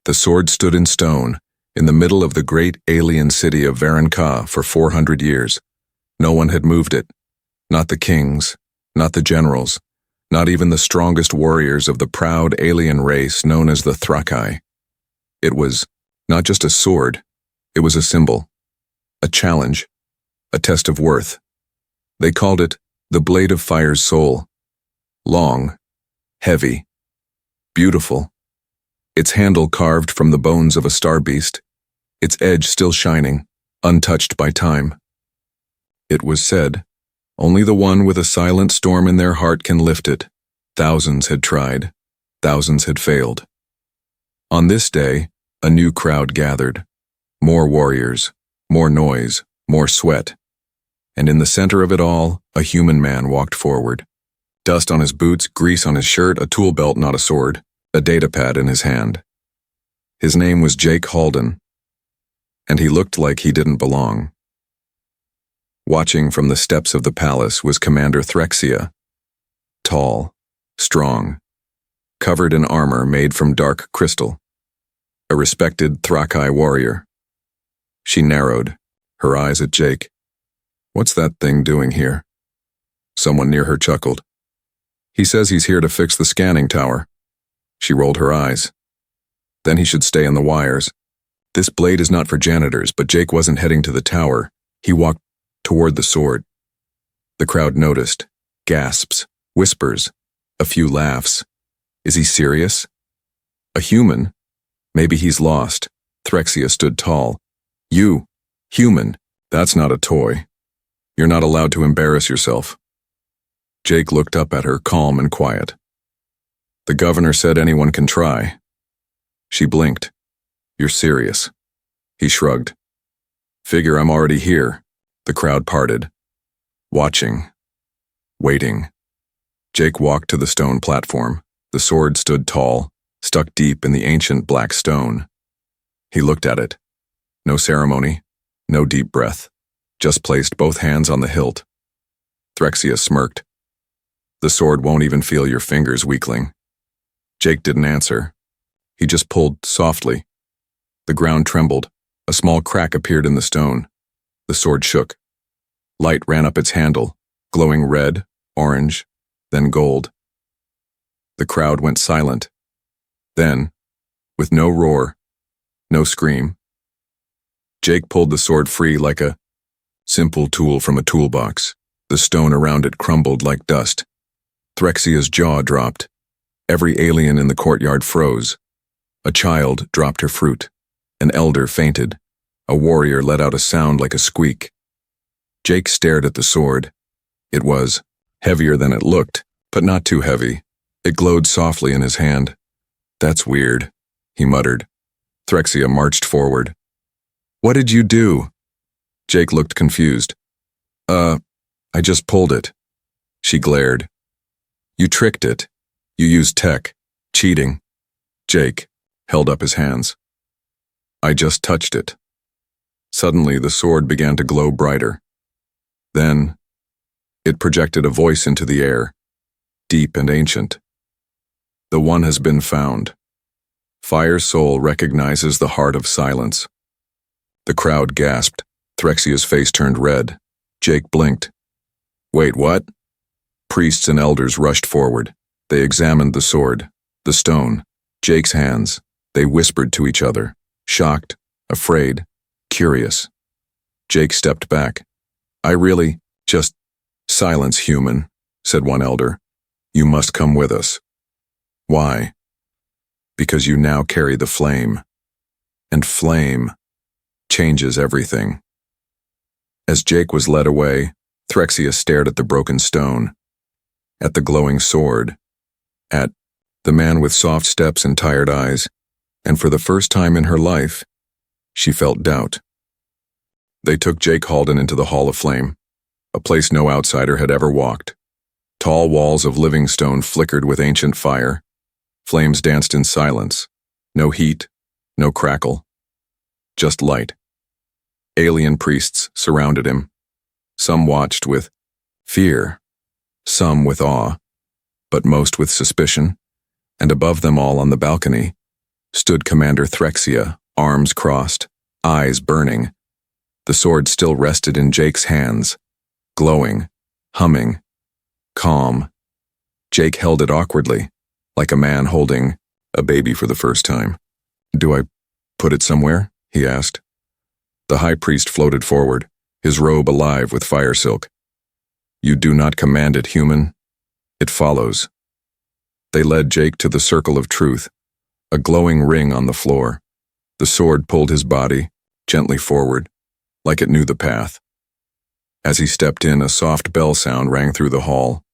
The sword stood in stone, in the middle of the great alien city of Varenka for 400 years. No one had moved it. Not the kings, not the generals, not even the strongest warriors of the proud alien race known as the Thrakai. It was not just a sword, it was a symbol, a challenge, a test of worth. They called it the Blade of Fire's Soul. Long, heavy, beautiful. Its handle carved from the bones of a star beast, its edge still shining, untouched by time. It was said, only the one with a silent storm in their heart can lift it. Thousands had tried, thousands had failed. On this day, a new crowd gathered. More warriors, more noise, more sweat. And in the center of it all, a human man walked forward. Dust on his boots, grease on his shirt, a tool belt, not a sword, a datapad in his hand. His name was Jake Halden, and he looked like he didn't belong. Watching from the steps of the palace was Commander Threxia, tall, strong, covered in armor made from dark crystal, a respected Thrakai warrior. She narrowed, her eyes at Jake. "What's that thing doing here?" Someone near her chuckled. "He says he's here to fix the scanning tower." She rolled her eyes. "Then he should stay in the wires." This blade is not for janitors, but Jake wasn't heading to the tower. He walked toward the sword. The crowd noticed. Gasps, whispers, a few laughs. Is he serious? A human? Maybe he's lost. Threxia stood tall. "You, human, that's not a toy. You're not allowed to embarrass yourself." Jake looked up at her, calm and quiet. "The governor said anyone can try." She blinked. "You're serious." He shrugged. "Figure I'm already here." The crowd parted. Watching. Waiting. Jake walked to the stone platform. The sword stood tall, stuck deep in the ancient black stone. He looked at it. No ceremony, no deep breath. Just placed both hands on the hilt. Threxia smirked. "The sword won't even feel your fingers, weakling." Jake didn't answer. He just pulled softly. The ground trembled. A small crack appeared in the stone. The sword shook. Light ran up its handle, glowing red, orange, then gold. The crowd went silent. Then, with no roar, no scream, Jake pulled the sword free like a simple tool from a toolbox. The stone around it crumbled like dust. Threxia's jaw dropped. Every alien in the courtyard froze. A child dropped her fruit. An elder fainted. A warrior let out a sound like a squeak. Jake stared at the sword. It was heavier than it looked, but not too heavy. It glowed softly in his hand. "That's weird," he muttered. Threxia marched forward. "What did you do?" Jake looked confused. I just pulled it." She glared. "You tricked it. You used tech. Cheating." Jake held up his hands. "I just touched it." Suddenly, the sword began to glow brighter. Then, it projected a voice into the air, deep and ancient. "The one has been found. Fire's soul recognizes the heart of silence." The crowd gasped. Threxia's face turned red. Jake blinked. "Wait, what?" Priests and elders rushed forward. They examined the sword, the stone, Jake's hands. They whispered to each other, shocked, afraid, curious. Jake stepped back. Just silence, human," said one elder. "You must come with us." "Why?" "Because you now carry the flame. And flame changes everything." As Jake was led away, Threxia stared at the broken stone, at the glowing sword, at the man with soft steps and tired eyes, and for the first time in her life, she felt doubt. They took Jake Halden into the Hall of Flame, a place no outsider had ever walked. Tall walls of living stone flickered with ancient fire. Flames danced in silence. No heat, no crackle, just light. Alien priests surrounded him. Some watched with fear, some with awe, but most with suspicion, and above them all on the balcony, stood Commander Threxia, arms crossed, eyes burning. The sword still rested in Jake's hands, glowing, humming, calm. Jake held it awkwardly, like a man holding a baby for the first time. "Do I put it somewhere?" he asked. The high priest floated forward, his robe alive with fire silk. "You do not command it, human. It follows." They led Jake to the circle of truth, a glowing ring on the floor. The sword pulled his body gently forward, like it knew the path. As he stepped in, a soft bell sound rang through the hall.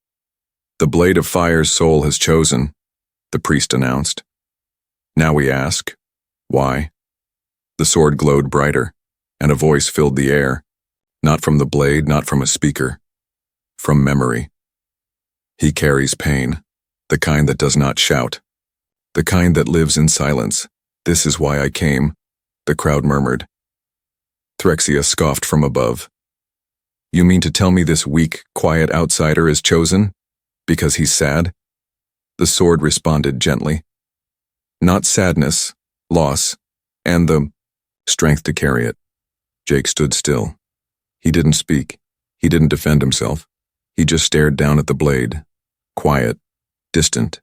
"The blade of fire's soul has chosen," the priest announced. "Now we ask, why?" The sword glowed brighter, and a voice filled the air, not from the blade, not from a speaker, from memory. "He carries pain, the kind that does not shout, the kind that lives in silence. This is why I came," the crowd murmured. Threxia scoffed from above. "You mean to tell me this weak, quiet outsider is chosen? Because he's sad?" The sword responded gently. "Not sadness, loss, and the strength to carry it." Jake stood still. He didn't speak. He didn't defend himself. He just stared down at the blade, quiet, distant.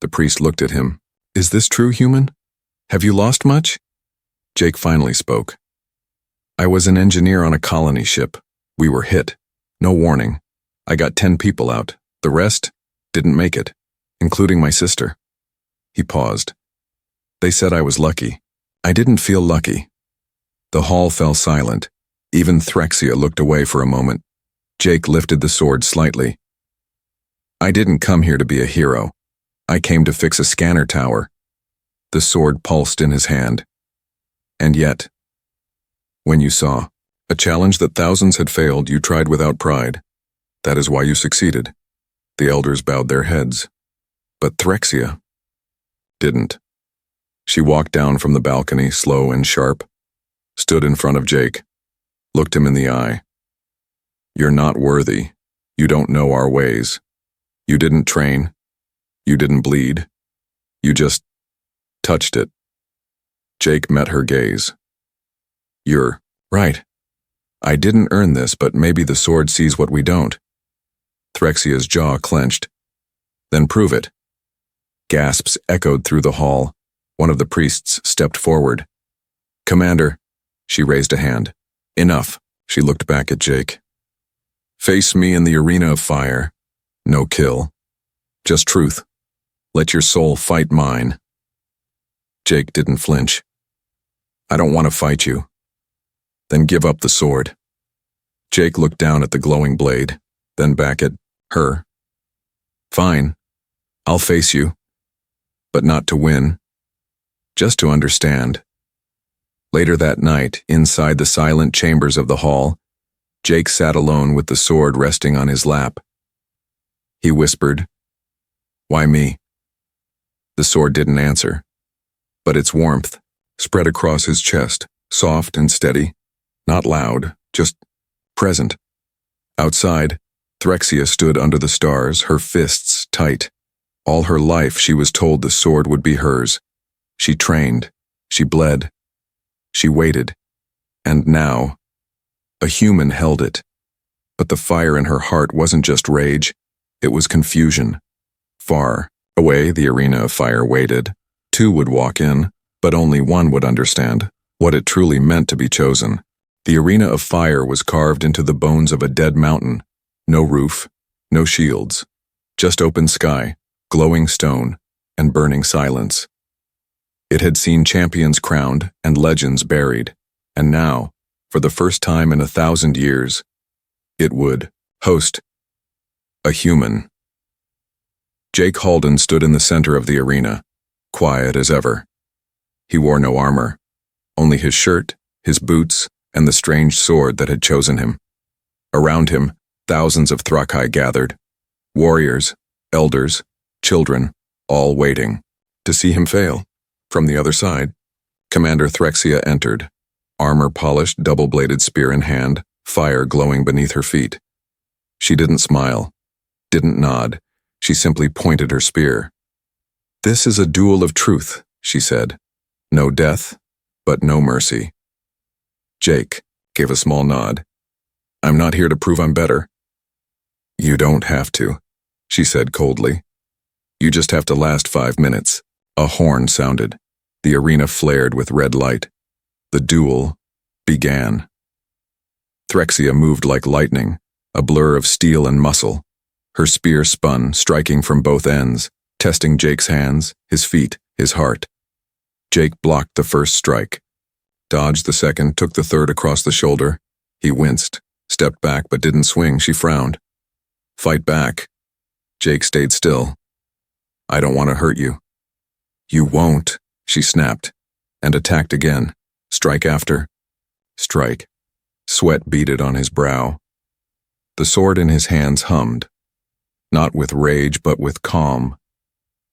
The priest looked at him. "Is this true, human? Have you lost much?" Jake finally spoke. "I was an engineer on a colony ship. We were hit. No warning. I got 10 people out. The rest didn't make it, including my sister." He paused. "They said I was lucky. I didn't feel lucky." The hall fell silent. Even Threxia looked away for a moment. Jake lifted the sword slightly. "I didn't come here to be a hero. I came to fix a scanner tower." The sword pulsed in his hand. "And yet, when you saw a challenge that thousands had failed, you tried without pride. That is why you succeeded." The elders bowed their heads. But Threxia didn't. She walked down from the balcony, slow and sharp, stood in front of Jake, looked him in the eye. "You're not worthy. You don't know our ways. You didn't train. You didn't bleed. You just touched it." Jake met her gaze. "You're right. I didn't earn this, but maybe the sword sees what we don't." Threxia's jaw clenched. "Then prove it." Gasps echoed through the hall. One of the priests stepped forward. "Commander," she raised a hand. "Enough." She looked back at Jake. "Face me in the arena of fire. No kill. Just truth. Let your soul fight mine." Jake didn't flinch. "I don't want to fight you." "Then give up the sword." Jake looked down at the glowing blade, then back at her. "Fine. I'll face you. But not to win. Just to understand." Later that night, inside the silent chambers of the hall, Jake sat alone with the sword resting on his lap. He whispered, "Why me?" The sword didn't answer, but its warmth spread across his chest, soft and steady, not loud, just present. Outside, Threxia stood under the stars, her fists tight. All her life she was told the sword would be hers. She trained, she bled, she waited, and now, a human held it. But the fire in her heart wasn't just rage, it was confusion. Far away, the arena of fire waited. 2 would walk in, but only 1 would understand what it truly meant to be chosen. The arena of fire was carved into the bones of a dead mountain. No roof, no shields, just open sky, glowing stone, and burning silence. It had seen champions crowned and legends buried, and now, for the first time in 1,000 years, it would host a human. Jake Halden stood in the center of the arena, quiet as ever. He wore no armor, only his shirt, his boots, and the strange sword that had chosen him. Around him, thousands of Thrakai gathered, warriors, elders, children, all waiting to see him fail. From the other side, Commander Threxia entered, armor-polished, double-bladed spear in hand, fire glowing beneath her feet. She didn't smile, didn't nod, she simply pointed her spear. "This is a duel of truth," she said. No death, but no mercy. Jake gave a small nod. I'm not here to prove I'm better. You don't have to, she said coldly. You just have to last 5 minutes. A horn sounded. The arena flared with red light. The duel began. Threxia moved like lightning, a blur of steel and muscle. Her spear spun, striking from both ends, testing Jake's hands, his feet, his heart. Jake blocked the first strike, dodged the second, took the third across the shoulder. He winced, stepped back but didn't swing. She frowned. Fight back. Jake stayed still. I don't want to hurt you. You won't, she snapped, and attacked again. Strike after strike. Sweat beaded on his brow. The sword in his hands hummed, not with rage but with calm.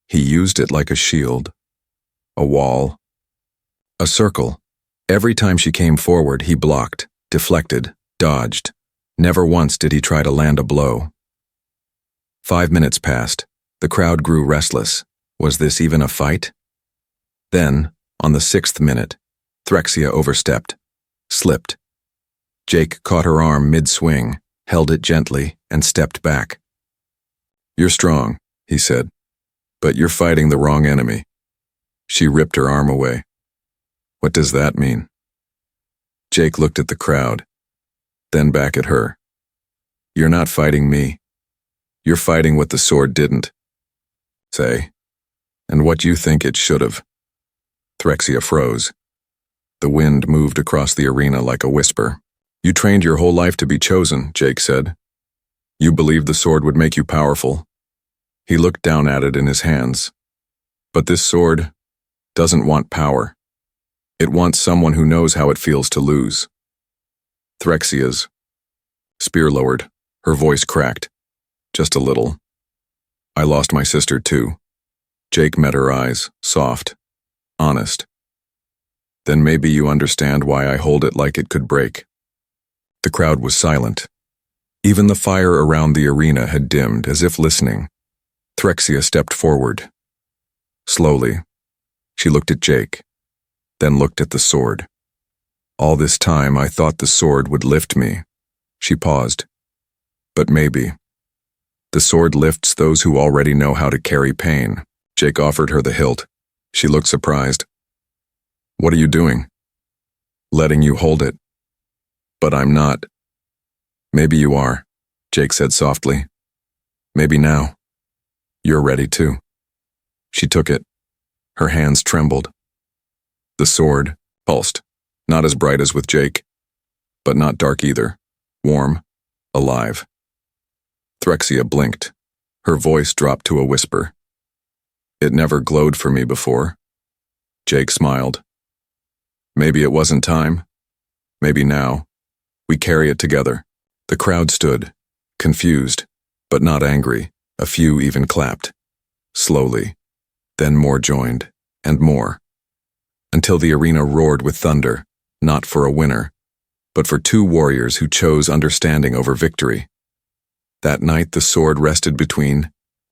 He used it like a shield, a wall, a circle. Every time she came forward, he blocked, deflected, dodged. Never once did he try to land a blow. 5 minutes passed. The crowd grew restless. Was this even a fight? Then, on the 6th minute, Threxia overstepped, slipped. Jake caught her arm mid-swing, held it gently, and stepped back. You're strong, he said, but you're fighting the wrong enemy. She ripped her arm away. What does that mean? Jake looked at the crowd, then back at her. You're not fighting me. You're fighting what the sword didn't say, and what you think it should have. Threxia froze. The wind moved across the arena like a whisper. You trained your whole life to be chosen, Jake said. You believed the sword would make you powerful. He looked down at it in his hands. But this sword doesn't want power. It wants someone who knows how it feels to lose. Threxia's spear lowered. Her voice cracked. Just a little. I lost my sister too. Jake met her eyes, soft, honest. Then maybe you understand why I hold it like it could break. The crowd was silent. Even the fire around the arena had dimmed, as if listening. Threxia stepped forward. Slowly, she looked at Jake, then looked at the sword. All this time I thought the sword would lift me. She paused. But maybe. The sword lifts those who already know how to carry pain. Jake offered her the hilt. She looked surprised. What are you doing? Letting you hold it. But I'm not. Maybe you are, Jake said softly. Maybe now. You're ready too. She took it. Her hands trembled. The sword pulsed, not as bright as with Jake, but not dark either. Warm, alive. Threxia blinked. Her voice dropped to a whisper. It never glowed for me before. Jake smiled. Maybe it wasn't time. Maybe now. We carry it together. The crowd stood, confused, but not angry. A few even clapped. Slowly. Then more joined, and more. Until the arena roared with thunder, not for a winner, but for two warriors who chose understanding over victory. That night the sword rested between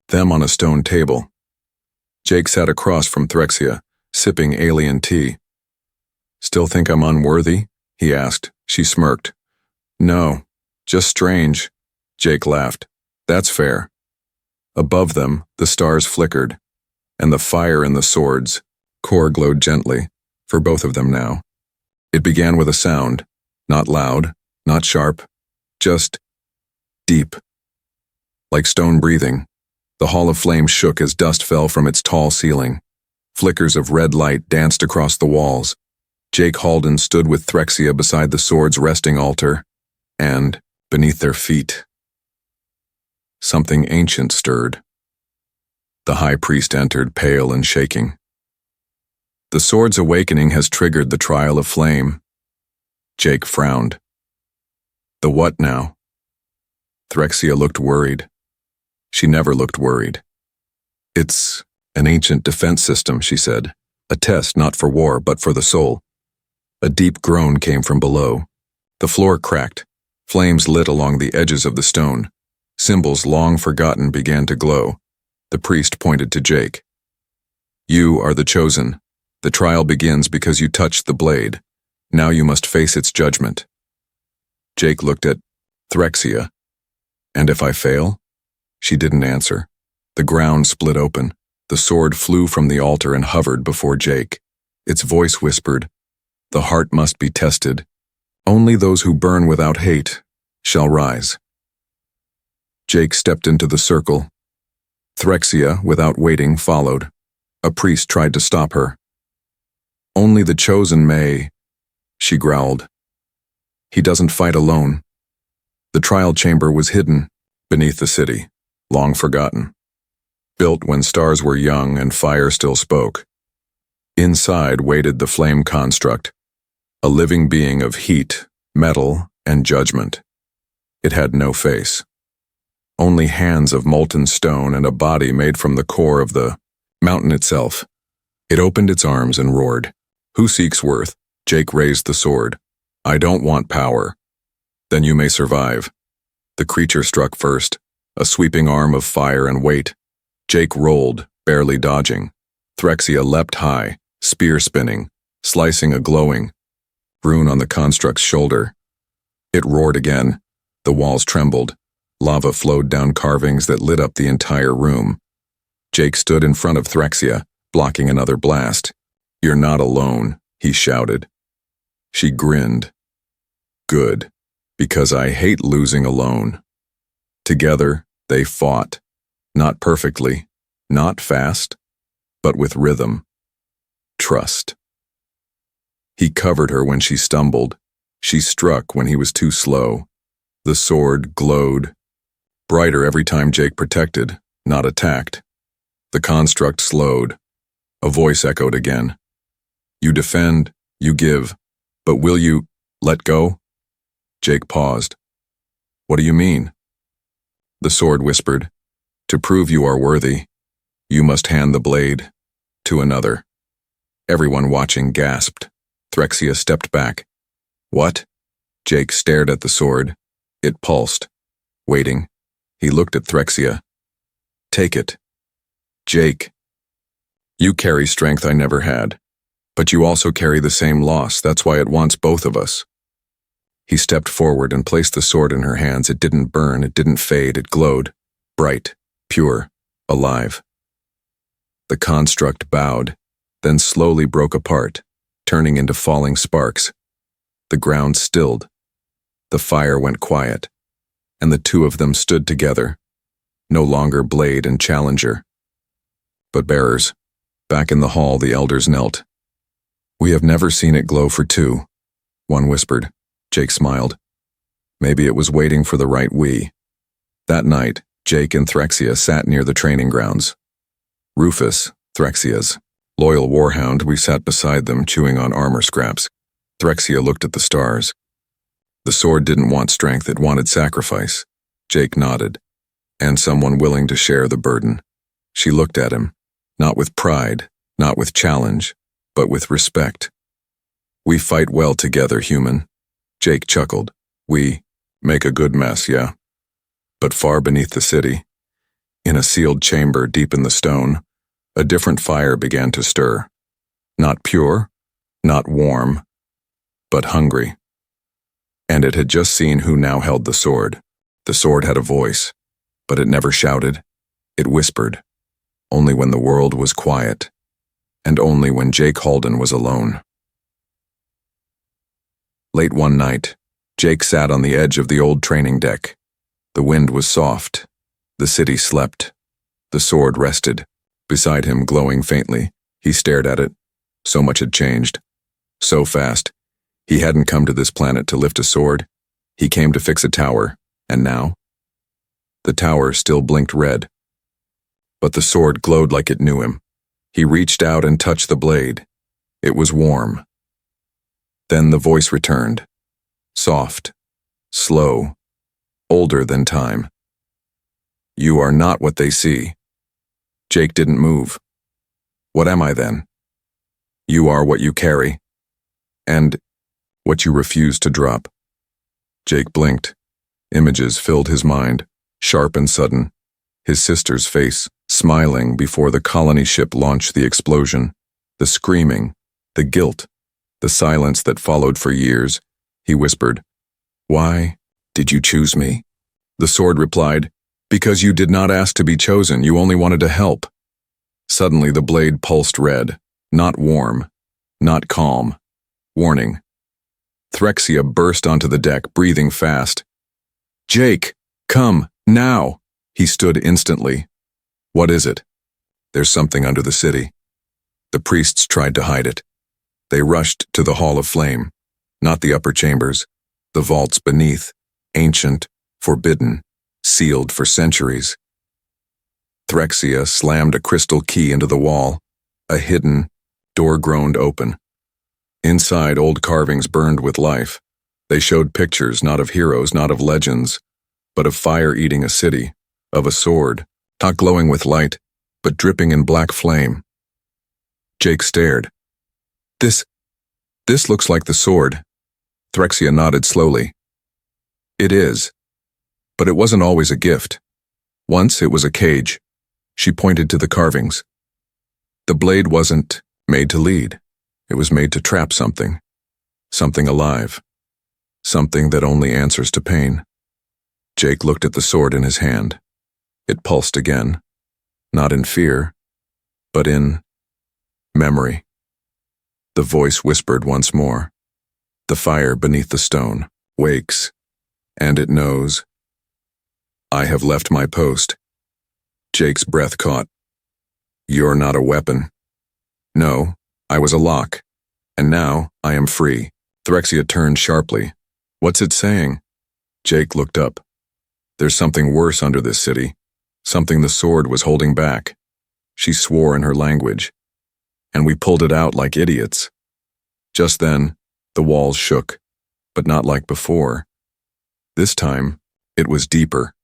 them on a stone table. Jake sat across from Threxia, sipping alien tea. Still think I'm unworthy? He asked. She smirked. No, just strange. Jake laughed. That's fair. Above them, the stars flickered, and the fire in the sword's core glowed gently, for both of them now. It began with a sound, not loud, not sharp, just deep. Like stone breathing, the Hall of Flame shook as dust fell from its tall ceiling. Flickers of red light danced across the walls. Jake Halden stood with Threxia beside the sword's resting altar, and, beneath their feet, something ancient stirred. The high priest entered, pale and shaking. The sword's awakening has triggered the trial of flame. Jake frowned. The what now? Threxia looked worried. She never looked worried. It's an ancient defense system, she said. A test not for war, but for the soul. A deep groan came from below. The floor cracked. Flames lit along the edges of the stone. Symbols long forgotten began to glow. The priest pointed to Jake. You are the chosen, The trial begins because you touched the blade. Now you must face its judgment. Jake looked at Threxia. And if I fail? She didn't answer. The ground split open. The sword flew from the altar and hovered before Jake. Its voice whispered, "The heart must be tested. Only those who burn without hate shall rise." Jake stepped into the circle. Threxia, without waiting, followed. A priest tried to stop her. "Only the chosen may," she growled. "He doesn't fight alone." The trial chamber was hidden beneath the city, long forgotten. Built when stars were young and fire still spoke. Inside waited the flame construct, a living being of heat, metal, and judgment. It had no face. Only hands of molten stone and a body made from the core of the mountain itself. It opened its arms and roared. "Who seeks worth?" Jake raised the sword. "I don't want power." "Then you may survive." The creature struck first, a sweeping arm of fire and weight. Jake rolled, barely dodging. Threxia leapt high, spear spinning, slicing a glowing rune on the construct's shoulder. It roared again. The walls trembled. Lava flowed down carvings that lit up the entire room. Jake stood in front of Threxia, blocking another blast. "You're not alone," he shouted. She grinned. "Good, because I hate losing alone." Together, they fought. Not perfectly, not fast, but with rhythm. Trust. He covered her when she stumbled. She struck when he was too slow. The sword glowed, brighter every time Jake protected, not attacked. The construct slowed. A voice echoed again. "You defend, you give, but will you let go?" Jake paused. "What do you mean?" The sword whispered, "To prove you are worthy, you must hand the blade to another." Everyone watching gasped. Threxia stepped back. "What?" Jake stared at the sword. It pulsed. Waiting, he looked at Threxia. "Take it." "Jake, you carry strength I never had, but you also carry the same loss. That's why it wants both of us." He stepped forward and placed the sword in her hands. It didn't burn, it didn't fade, it glowed, bright, pure, alive. The construct bowed, then slowly broke apart, turning into falling sparks. The ground stilled. The fire went quiet, and the two of them stood together, no longer blade and challenger, but bearers. Back in the hall, the elders knelt. "We have never seen it glow for two," one whispered. Jake smiled. Maybe it was waiting for the right we. That night, Jake and Threxia sat near the training grounds. Rufus, Threxia's loyal warhound, we sat beside them, chewing on armor scraps. Threxia looked at the stars. The sword didn't want strength, it wanted sacrifice. Jake nodded. And someone willing to share the burden. She looked at him, not with pride, not with challenge, but with respect. "We fight well together, human." Jake chuckled. "We make a good mess, yeah." But far beneath the city, in a sealed chamber deep in the stone, a different fire began to stir. Not pure, not warm, but hungry. And it had just seen who now held the sword. The sword had a voice, but it never shouted. It whispered, only when the world was quiet, and only when Jake Halden was alone. Late one night, Jake sat on the edge of the old training deck. The wind was soft. The city slept. The sword rested. Beside him, glowing faintly, he stared at it. So much had changed. So fast. He hadn't come to this planet to lift a sword. He came to fix a tower. And now? The tower still blinked red. But the sword glowed like it knew him. He reached out and touched the blade. It was warm. Then the voice returned. Soft. Slow. Older than time. "You are not what they see." Jake didn't move. "What am I then?" "You are what you carry. And what you refuse to drop." Jake blinked. Images filled his mind, sharp and sudden. His sister's face, smiling before the colony ship launched the explosion. The screaming, The guilt, the silence that followed for years. He whispered, "Why did you choose me?" The sword replied, "Because you did not ask to be chosen, you only wanted to help." Suddenly the blade pulsed red, not warm, not calm. Warning. Threxia burst onto the deck, breathing fast. "Jake, come, now!" He stood instantly. "What is it?" "There's something under the city." The priests tried to hide it. They rushed to the Hall of Flame, not the upper chambers, the vaults beneath, ancient, forbidden, sealed for centuries. Threxia slammed a crystal key into the wall. A hidden door groaned open. Inside, old carvings burned with life. They showed pictures not of heroes, not of legends, but of fire eating a city, of a sword, not glowing with light, but dripping in black flame. Jake stared. This looks like the sword." Threxia nodded slowly. "It is. But it wasn't always a gift. Once it was a cage." She pointed to the carvings. "The blade wasn't made to lead. It was made to trap something. Something alive. Something that only answers to pain." Jake looked at the sword in his hand. It pulsed again. Not in fear, but in memory. The voice whispered once more. "The fire beneath the stone wakes, and it knows. I have left my post." Jake's breath caught. "You're not a weapon." "No, I was a lock, and now I am free." Threxia turned sharply. "What's it saying?" Jake looked up. "There's something worse under this city, something the sword was holding back." She swore in her language. "And we pulled it out like idiots." Just then, the walls shook, but not like before. This time, it was deeper.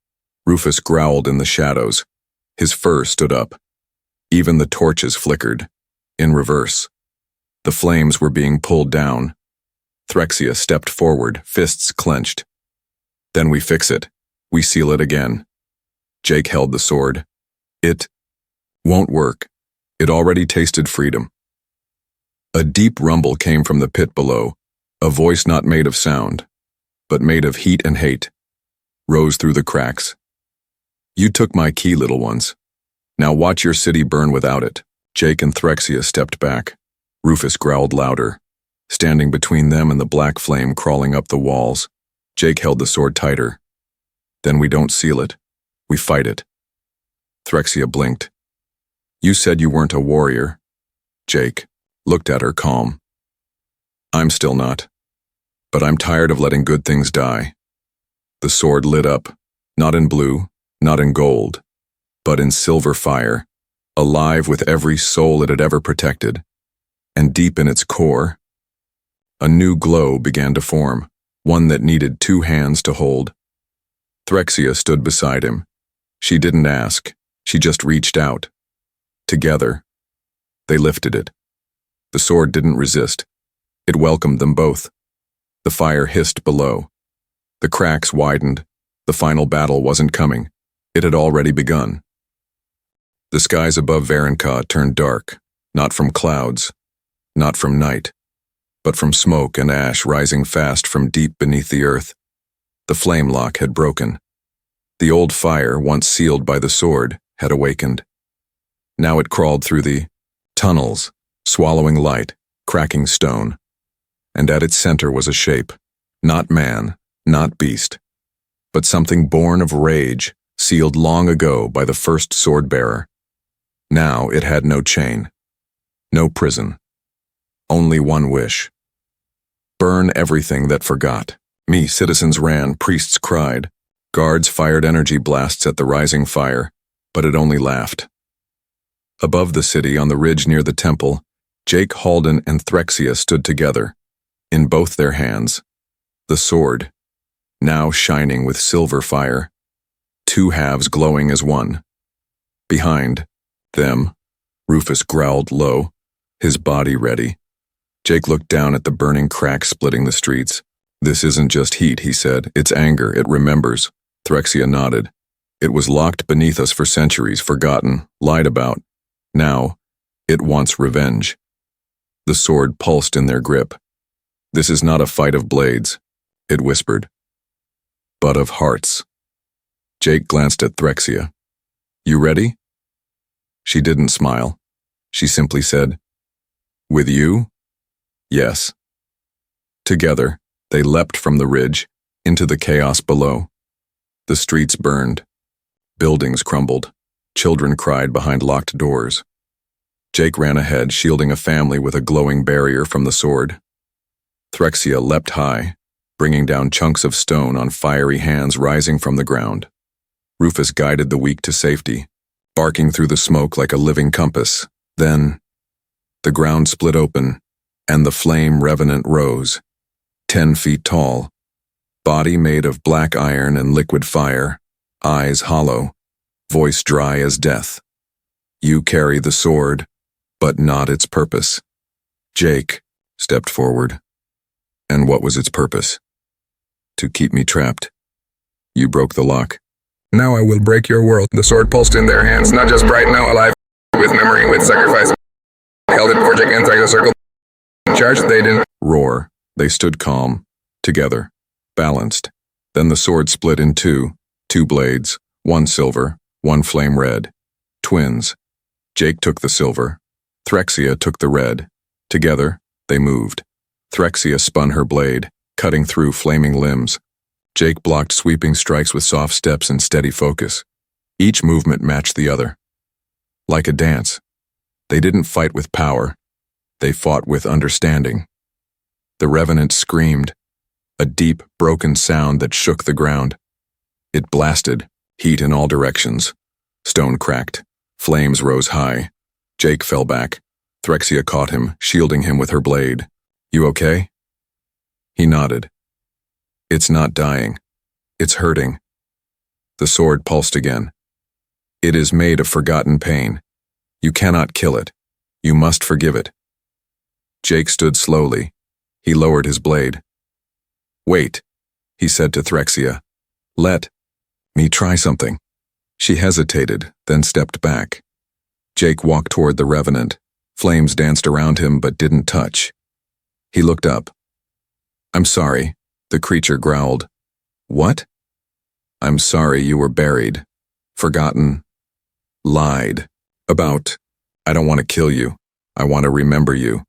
Rufus growled in the shadows. His fur stood up. Even the torches flickered, in reverse. The flames were being pulled down. Threxia stepped forward, fists clenched. "Then we fix it. We seal it again." Jake held the sword. "It won't work. It already tasted freedom." A deep rumble came from the pit below, a voice not made of sound, but made of heat and hate, rose through the cracks. "You took my key, little ones. Now watch your city burn without it." Jake and Threxia stepped back. Rufus growled louder, standing between them and the black flame crawling up the walls. Jake held the sword tighter. "Then we don't seal it. We fight it." Threxia blinked. "You said you weren't a warrior." Jake looked at her calm. "I'm still not. But I'm tired of letting good things die." The sword lit up, not in blue, not in gold, but in silver fire, alive with every soul it had ever protected. And deep in its core, a new glow began to form, one that needed two hands to hold. Threxia stood beside him. She didn't ask, she just reached out. Together, they lifted it. The sword didn't resist. It welcomed them both. The fire hissed below. The cracks widened. The final battle wasn't coming. It had already begun. The skies above Varenka turned dark, not from clouds, not from night, but from smoke and ash rising fast from deep beneath the earth. The flame lock had broken. The old fire, once sealed by the sword, had awakened. Now it crawled through the tunnels, swallowing light, cracking stone. And at its center was a shape, not man, not beast, but something born of rage, sealed long ago by the first sword-bearer. Now it had no chain, no prison, only one wish. Burn everything that forgot. Me, citizens ran, priests cried. Guards fired energy blasts at the rising fire, but it only laughed. Above the city, on the ridge near the temple, Jake Halden and Threxia stood together, in both their hands, the sword, now shining with silver fire, two halves glowing as one. Behind them, Rufus growled low, his body ready. Jake looked down at the burning cracks splitting the streets. "This isn't just heat," he said. "It's anger. It remembers." Threxia nodded. "It was locked beneath us for centuries, forgotten, lied about. Now, it wants revenge." The sword pulsed in their grip. "This is not a fight of blades," it whispered, "but of hearts." Jake glanced at Threxia. "You ready?" She didn't smile. She simply said, "With you? Yes." Together, they leapt from the ridge into the chaos below. The streets burned. Buildings crumbled. Children cried behind locked doors. Jake ran ahead, shielding a family with a glowing barrier from the sword. Threxia leapt high, bringing down chunks of stone on fiery hands rising from the ground. Rufus guided the weak to safety, barking through the smoke like a living compass. Then, the ground split open, and the flame revenant rose, 10 feet tall, body made of black iron and liquid fire, eyes hollow, voice dry as death. "You carry the sword, but not its purpose." Jake stepped forward. "And what was its purpose?" "To keep me trapped. You broke the lock." "Now I will break your world." The sword pulsed in their hands, not just bright, now alive, with memory, with sacrifice. Held it before Jake and Threxia circled. Charged, they didn't roar. They stood calm, together, balanced. Then the sword split in two blades, one silver, one flame red. Twins. Jake took the silver. Threxia took the red. Together, they moved. Threxia spun her blade, cutting through flaming limbs. Jake blocked sweeping strikes with soft steps and steady focus. Each movement matched the other. Like a dance. They didn't fight with power. They fought with understanding. The Revenant screamed, a deep, broken sound that shook the ground. It blasted, heat in all directions. Stone cracked. Flames rose high. Jake fell back. Threxia caught him, shielding him with her blade. "You okay?" He nodded. "It's not dying. It's hurting." The sword pulsed again. "It is made of forgotten pain. You cannot kill it. You must forgive it." Jake stood slowly. He lowered his blade. "Wait," he said to Threxia. "Let me try something." She hesitated, then stepped back. Jake walked toward the Revenant. Flames danced around him but didn't touch. He looked up. "I'm sorry," the creature growled. "What?" "I'm sorry you were buried, forgotten, lied about. I don't want to kill you. I want to remember you."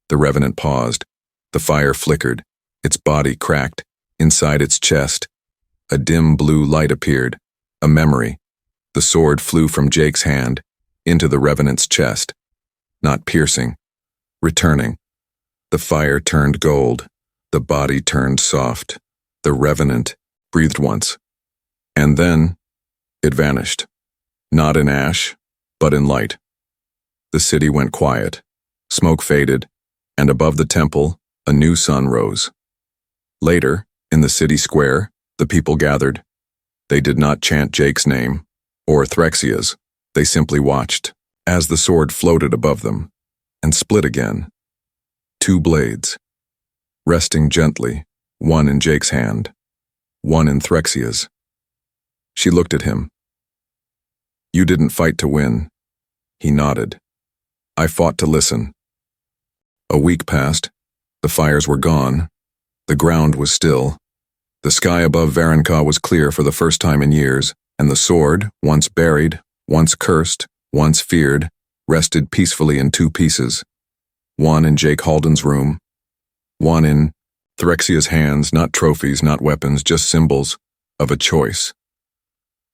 The Revenant paused. The fire flickered. Its body cracked. Inside its chest, a dim blue light appeared. A memory. The sword flew from Jake's hand into the Revenant's chest. Not piercing. Returning. The fire turned gold. The body turned soft. The Revenant breathed once. And then, it vanished. Not in ash, but in light. The city went quiet. Smoke faded, and above the temple, a new sun rose. Later, in the city square, the people gathered. They did not chant Jake's name, or Threxia's. They simply watched, as the sword floated above them, and split again. 2 blades, resting gently, one in Jake's hand, one in Threxia's. She looked at him. "You didn't fight to win." He nodded. "I fought to listen." A week passed. The fires were gone. The ground was still. The sky above Varenka was clear for the first time in years, and the sword, once buried, once cursed, once feared, rested peacefully in 2 pieces. One in Jake Halden's room. One in Threxia's hands, not trophies, not weapons, just symbols of a choice.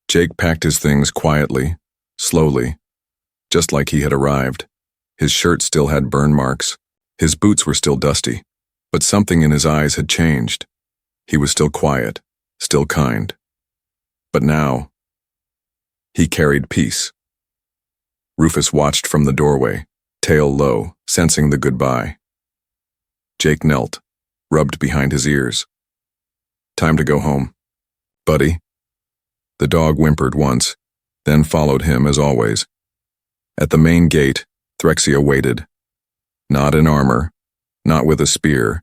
Jake packed his things quietly, slowly, just like he had arrived. His shirt still had burn marks. His boots were still dusty, but something in his eyes had changed. He was still quiet, still kind. But now, he carried peace. Rufus watched from the doorway, tail low, sensing the goodbye. Jake knelt, rubbed behind his ears. "Time to go home, buddy." The dog whimpered once, then followed him as always. At the main gate, Threxia waited. Not in armor, not with a spear,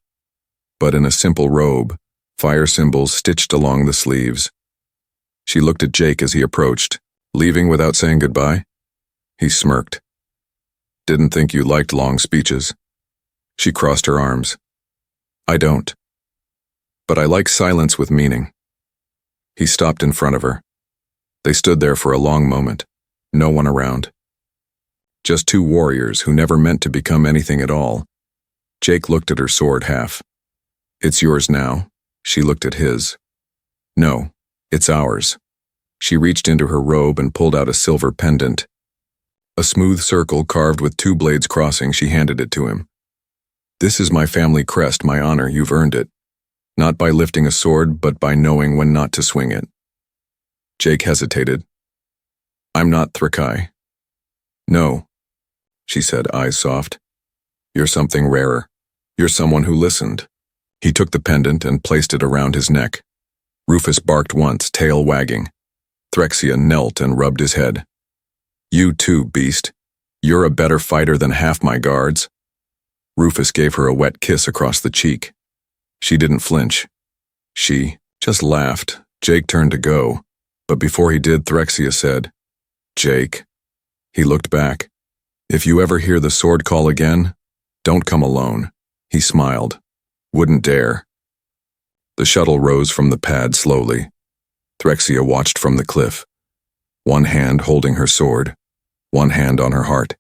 but in a simple robe, fire symbols stitched along the sleeves. She looked at Jake as he approached. "Leaving without saying goodbye?" He smirked. "Didn't think you liked long speeches." She crossed her arms. I don't. But I like silence with meaning. He stopped in front of her. They stood there for a long moment, no one around. Just two warriors who never meant to become anything at all. Jake looked at her sword half. It's yours now. She looked at his. No, it's ours. She reached into her robe and pulled out a silver pendant. A smooth circle carved with two blades crossing, she handed it to him. This is my family crest, my honor, you've earned it. Not by lifting a sword, but by knowing when not to swing it. Jake hesitated. I'm not Thrakai. No, she said, eyes soft. You're something rarer. You're someone who listened. He took the pendant and placed it around his neck. Rufus barked once, tail wagging. Threxia knelt and rubbed his head. You too, beast. You're a better fighter than half my guards. Rufus gave her a wet kiss across the cheek. She didn't flinch. She just laughed. Jake turned to go, but before he did, Threxia said, Jake. He looked back. If you ever hear the sword call again, don't come alone. He smiled. Wouldn't dare. The shuttle rose from the pad slowly. Threxia watched from the cliff, one hand holding her sword, one hand on her heart.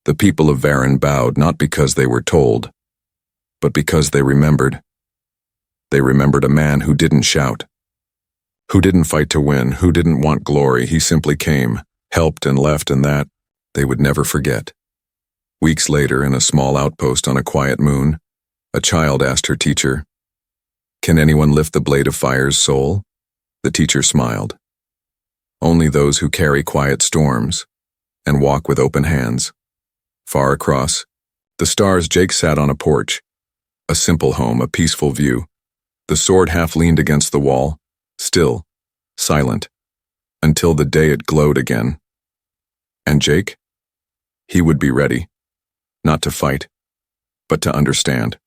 The people of Varen bowed not because they were told, but because they remembered. They remembered a man who didn't shout, who didn't fight to win, who didn't want glory. He simply came, helped and left, and that they would never forget. Weeks later, in a small outpost on a quiet moon, a child asked her teacher, Can anyone lift the blade of fire's soul? The teacher smiled. Only those who carry quiet storms and walk with open hands. Far across the stars, Jake sat on a porch, a simple home, a peaceful view. The sword half leaned against the wall, still, silent, until the day it glowed again. And Jake? He would be ready, not to fight, but to understand.